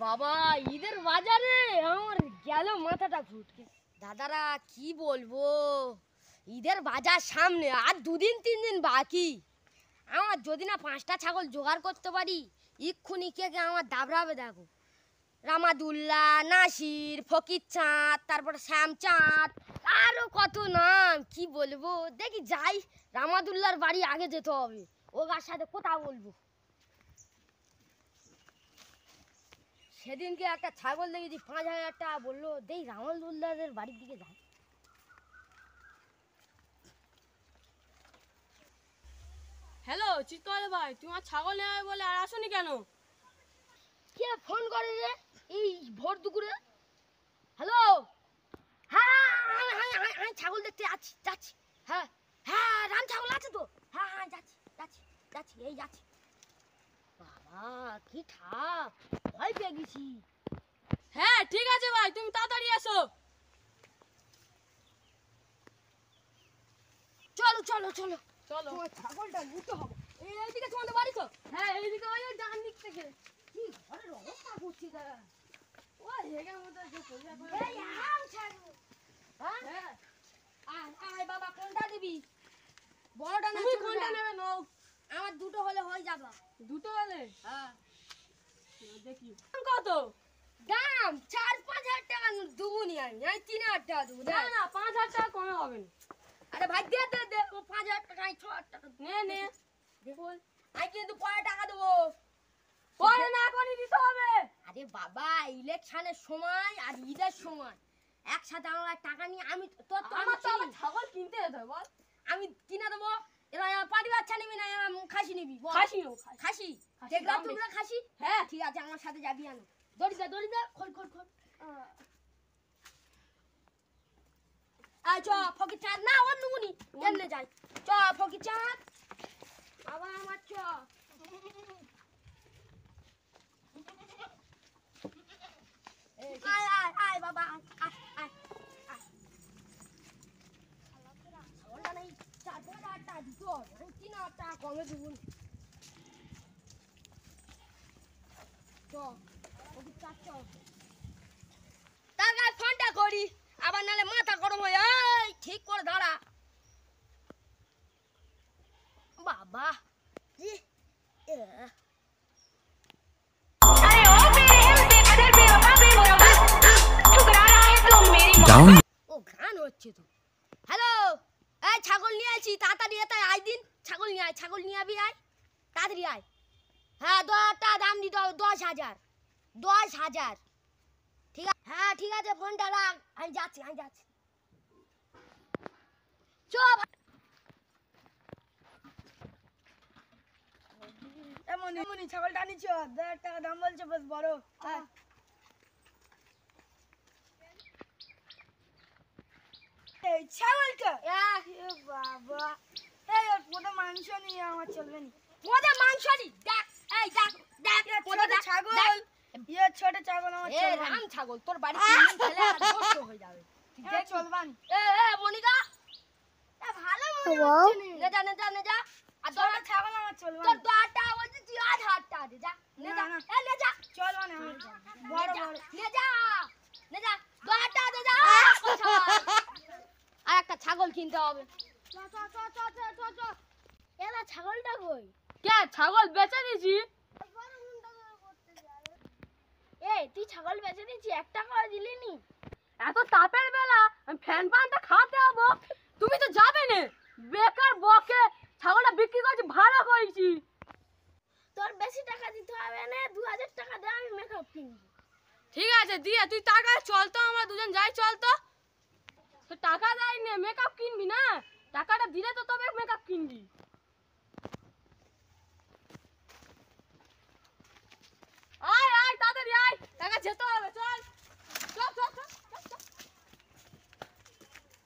বাবা ঈদের বাজারে আমার গেল মাথাটা ঘুরকে। দাদারা কি বলবো, ঈদের বাজার সামনে আর 2-3 দিন বাকি। আমার যদি না 5টা ছাগল জোগাড় করতে পারি, এক্ষুনি কে আমার দাবড়াবে। দেখো, রামাদুল্লাহ, নাসির, ফকির চাঁদ, তারপর শ্যামচাঁদ, আরও কত নাম কি বলবো। দেখি যাই, রামাদুল্লাহর বাড়ি আগে যেতে হবে, ওর সাথে কথা বলবো। সেদিনকে একটা ছাগল দেখেছি 5,000 টাকা বললো, দেখি রামাদুল্লাহদের বাড়ির দিকে যাই। হ্যালো চিত্তল ভাই, তোমার ছাগল নেবে বলে আর আসোনি কেন? কে ফোন করে রে এই ভোর দুপুরে? হ্যালো, হ্যাঁ আমি ছাগল দেখতে যাচ্ছি। হ্যাঁ হ্যাঁ, রাম ছাগল আছে তো? হ্যাঁ হ্যাঁ, যাচ্ছি এই যাচ্ছি। বাবা কি ঠাপ, ভয় পেয়ে গেছি। হ্যাঁ ঠিক আছে ভাই, তুমি তাড়াতাড়ি এসো। চলো চলো চলো চলো। তোমার ছাগলটা নিতে হবে। এইদিকে তোমাদের বাড়ি তো? হ্যাঁ এইদিকে, ওই ডান দিক থেকে। কি ঘরের অবস্থা করছি দাদা। ওই হেগের মধ্যে যে পড়িয়া পড়ে। এই আম ছাগল। হ্যাঁ হ্যাঁ, আয় বাবা, কোনটা দিবি? বড়টা না তুমি ছোটটা? কোনটা নেবে নাও। আমার দুটো হলে হয়ে যাবে। দুটো হলে? হ্যাঁ। দেখি কত দাম 4-5 হাজার টাকা দুগুনি। আমি 3,000 টাকা দেবো। না না, 5,000 টাকা কমে হবে না। আরে ভাই দে 5,000 টাকা, 6,000 টাকা নে দেখুন। আমি কিন্তু পরে টাকা দেবো। পরে না, এখনই দিতে হবে। আরে বাবা, ইলেকশনের সময় আর ঈদের সময় একসাথে আমার টাকা নিয়ে আমি তোর তো আমার তো আবার ছাগল কিনতে যেতে হবে, বল। আমি কিনে দেবো। এবার পাটি বাচ্চা নিবি না খাসি নিবি? খাসি নাও, খাসি খাসি দেখলাম দাম তোমরা খাসি। হ্যাঁ ঠিক আছে, আমার সাথে যাবি। আনো দড়ি দে খোল। চ ফকির চাঁদ না অন্য গুনি এমনি যাই। চ ফকির চাঁদ, আবার আমার চ। আয় বাবা, আয়। ছাগলটা নেই, 4-5 হাজার টাকা দিতে হবে, 3,000 টাকা কমে দেবো। চ ফকির চাঁদ চ। তার গায়ে ফোনটা করি, আবার নালে মাথা গরম হয়ে। এই ঠিক করে দাঁড়া বাবা। ও গান হচ্ছে তো। হ্যালো, এই ছাগল নিয়ে আইছি, তাড়াতাড়ি এতাই আই দিন। ছাগল নিয়ে আবি, আয় তাড়াতাড়ি আয়। হ্যাঁ 10,000 টাকা দাম দিতে হবে। 10,000। ঠিক আছে, হ্যাঁ ঠিক আছে, ফোনটা রাখ, আমি যাচ্ছি। চল এমনই ছাগলটা আনিছ, 2,000 টাকা দাম বলছে, বেশ বড়। এই ছাগলটা বাবা, এই ওর পোদা মাংস নিয়ে আমার চলবে না। ওদের মাংস নি দেখ, এই দেখ ছোট ছাগল, ছোট ছাগল আমার এই চলবে না। রাম ছাগল তোর বাড়ি 3 দিন খেলে আর নষ্ট হয়ে যাবে। তুই দেখ চলবে না। মনিকা, ভালো নে যা। আর ছোট ছাগল আমার চলবে তোর না। 10,000 টাকা বলছি, তুই 8,000 টাকা দে। যা নে যা, নে যা। চলবে না, বড় বড়। নে যা 10,000 টাকা দে যা। আর একটা ছাগল কিনতে হবে। চ এলা ছাগলটা কই? কে ছাগল বেচে দিছি? এই তুই ছাগল বেচে দিচ্ছি, 1 টাকা দিলি নি? এত তাপের বেলা আমি ফ্যান পানটা খাতে হবো, তুমি তো যাবে না। বেকার বকে ছাগলটা বিক্রি করছি, ভালো করেছি। তোর বেশি টাকা দিতে হবে না, 2,000 টাকা দে, আমি মেকআপ কিনবো। ঠিক আছে দিয়ে তুই টাকা চল তো, আমরা দুজন যাই, চল তো। টাকা দেয় নে, মেকআপ কিনবি না? টাকাটা দিলে তো তবে মেকআপ কিনবি। আয় তাড়াতাড়ি আয়, টাকা যেতে হবে, চল।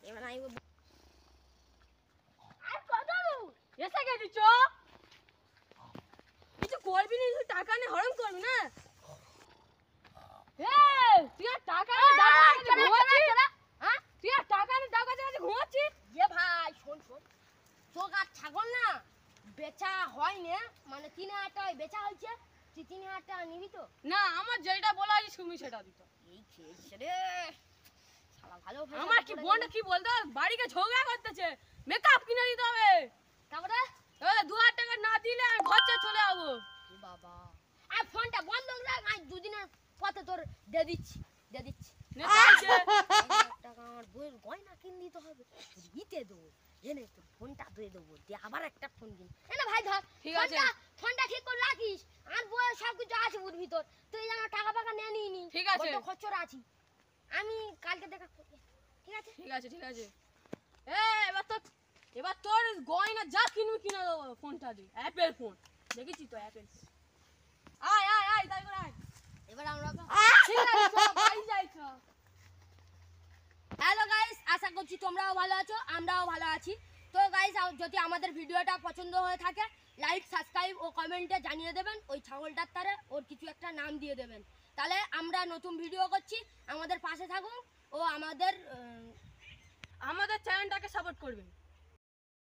এবার আমি আর কত দূর? এসে গেছি, চ। কিছু করবি না, তুই টাকা নিয়ে হরম করবি না। তুই আর টাকা নিয়ে ঘুমাচ্ছিস? ভাই শোন, তোর আর ছাগল না বেচা হয় না, মানে 3,000 টাকায় বেচা হয়েছে। তুই 3000 টাকা নিবি তো? না আমার যেটা বলা আছে তুমি সেটা দিতে হবে। এই খেয়েছে রে শালা ভালো ভাই আমার কি বোনটা কি বলতো বাড়িকে ঝগড়া করতেছে মেকআপ কিনে দিতে হবে তারপরে এবারে 2000 টাকা না দিলে আমি ঘর ছেড়ে চলে যাবো এ বাবা আর ফোনটা বন্ধ রাখ আজ দুদিনের পথে তোর দিয়ে দিচ্ছি নে তাইছে। 3000 টাকা আমার বইয়ের গয়না কিনে দিতে হবে দিতে দেবো এনে তোর ফোনটা দিয়ে দেবো দিয়ে আবার একটা ফোন কিন এনে ভাই ধর ঠিক আছে। ফোনটা ঠিক করে রাখিস আর বইয়ের সব কিছু আছে ওর ভিতর তুই যেন টাকা ফাকা নিয়ে নিইনি ঠিক আছে। বড্ড খরচরা আছি আমি কালকে দেখা করবো ঠিক আছে ঠিক আছে ঠিক আছে এবার তোর গয়না যা কিনবি কিনে দেবো ফোনটা দিয়ে অ্যাপেল ফোন দেখেছি তো অ্যাপেল আয় আয় আয় তাই করে আয় এবার আমরা ঠিক আছে চল, বাড়ি যাই চ। হ্যালো গাইস আশা করছি তোমরাও ভালো আছো আমরাও ভালো আছি তো গাইস যদি আমাদের ভিডিওটা পছন্দ হয়ে থাকে লাইক সাবস্ক্রাইব ও কমেন্টে জানিয়ে দেবেন ওই ছাগলটার তারে ওর কিছু একটা নাম দিয়ে দেবেন তাহলে আমরা নতুন ভিডিও করছি আমাদের পাশে থাকুন ও আমাদের আমাদের চ্যানেলটাকে সাপোর্ট করবেন